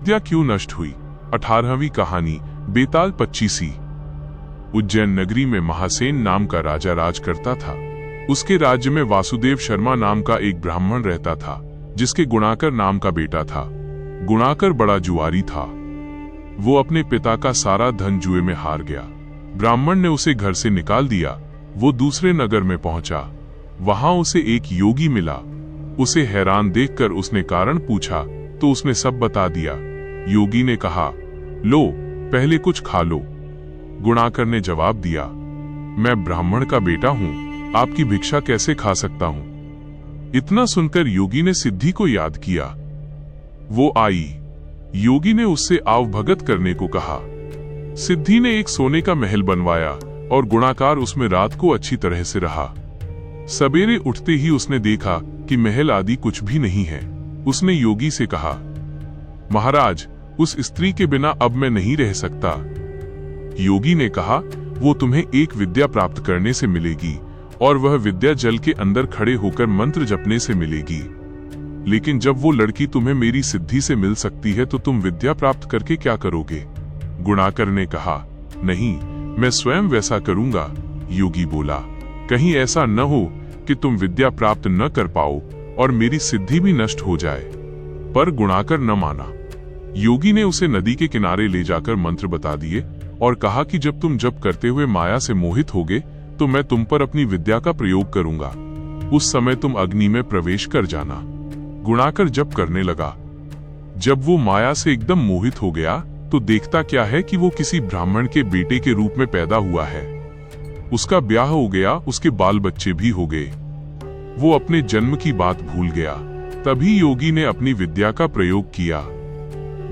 विद्या क्यों नष्ट हुई? 18वीं कहानी बेताल पच्चीसी। उज्जैन नगरी में महासेन नाम का राजा राज करता था। उसके राज्य में वासुदेव शर्मा नाम का एक ब्राह्मण रहता था, जिसके गुणाकर नाम का बेटा था। गुणाकर बड़ा जुआरी था। वो अपने पिता का सारा धन जुए में हार गया। ब्राह्मण ने उसे घर से निकाल दिया। वो दूसरे नगर में पहुंचा। वहां उसे एक योगी मिला। उसे हैरान देखकर उसने कारण पूछा तो उसने सब बता दिया। योगी ने कहा, लो पहले कुछ खा लो। गुणाकर ने जवाब दिया, मैं ब्राह्मण का बेटा हूं, आपकी भिक्षा कैसे खा सकता हूं? इतना सुनकर योगी ने सिद्धि को याद किया। वो आई। योगी ने उससे आवभगत करने को कहा। सिद्धि ने एक सोने का महल बनवाया और गुणाकार उसमें रात को अच्छी तरह से रहा। सवेरे उठते ही उसने देखा कि महल आदि कुछ भी नहीं है। उसने योगी से कहा, महाराज, उस स्त्री के बिना अब मैं नहीं रह सकता। योगी ने कहा, वो तुम्हें एक विद्या प्राप्त करने से मिलेगी और वह विद्या जल के अंदर खड़े होकर मंत्र जपने से मिलेगी। लेकिन जब वो लड़की तुम्हें मेरी सिद्धि से मिल सकती है तो तुम विद्या प्राप्त करके क्या करोगे? गुणाकर ने कहा, नहीं, मैं स्वयं वैसा करूंगा। योगी बोला, कहीं ऐसा न हो कि तुम विद्या प्राप्त न कर पाओ और मेरी सिद्धि भी नष्ट हो जाए। पर गुणाकर न माना। योगी ने उसे नदी के किनारे ले जाकर मंत्र बता दिए और कहा कि जब तुम जप करते हुए माया से मोहित होगे तो मैं तुम पर अपनी विद्या का प्रयोग करूंगा। उस समय तुम अग्नि में प्रवेश कर जाना। गुणाकर जप करने लगा। जब वो माया से एकदम मोहित हो गया तो देखता क्या है कि वो किसी ब्राह्मण के बेटे के रूप में पैदा हुआ है। उसका ब्याह हो गया, उसके बाल बच्चे भी हो गए। वो अपने जन्म की बात भूल गया। तभी योगी ने अपनी विद्या का प्रयोग किया।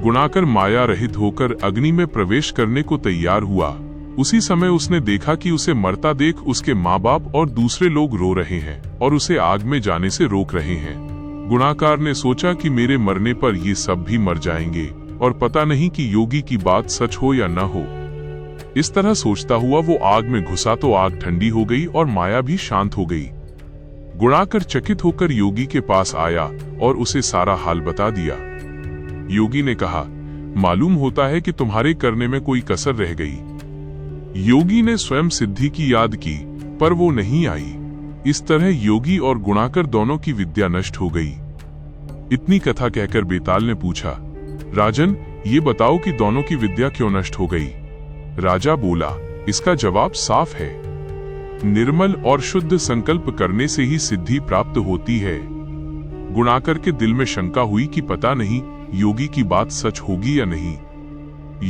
गुणाकर माया रहित होकर अग्नि में प्रवेश करने को तैयार हुआ। उसी समय उसने देखा कि उसे मरता देख उसके माँ बाप और दूसरे लोग रो रहे हैं और उसे आग में जाने से रोक रहे हैं। गुणाकार ने सोचा कि मेरे मरने पर ये सब भी मर जाएंगे और पता नहीं कि योगी की बात सच हो या न हो। इस तरह सोचता हुआ वो आग में घुसा तो आग ठंडी हो गई और माया भी शांत हो गई। गुणाकर चकित होकर योगी के पास आया और उसे सारा हाल बता दिया। योगी ने कहा, मालूम होता है कि तुम्हारे करने में कोई कसर रह गई। योगी ने स्वयं सिद्धि की याद की, पर वो नहीं आई। इस तरह योगी और गुणाकर दोनों की विद्या नष्ट हो गई। इतनी कथा कहकर बेताल ने पूछा, राजन, ये बताओ कि दोनों की विद्या क्यों नष्ट हो गई? राजा बोला, इसका जवाब साफ है। निर्मल और शुद्ध संकल्प करने से ही सिद्धि प्राप्त होती है। गुणाकर के दिल में शंका हुई कि पता नहीं योगी की बात सच होगी या नहीं।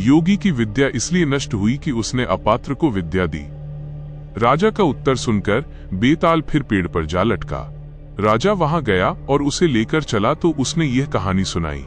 योगी की विद्या इसलिए नष्ट हुई कि उसने अपात्र को विद्या दी। राजा का उत्तर सुनकर बेताल फिर पेड़ पर जा लटका। राजा वहां गया और उसे लेकर चला तो उसने यह कहानी सुनाई।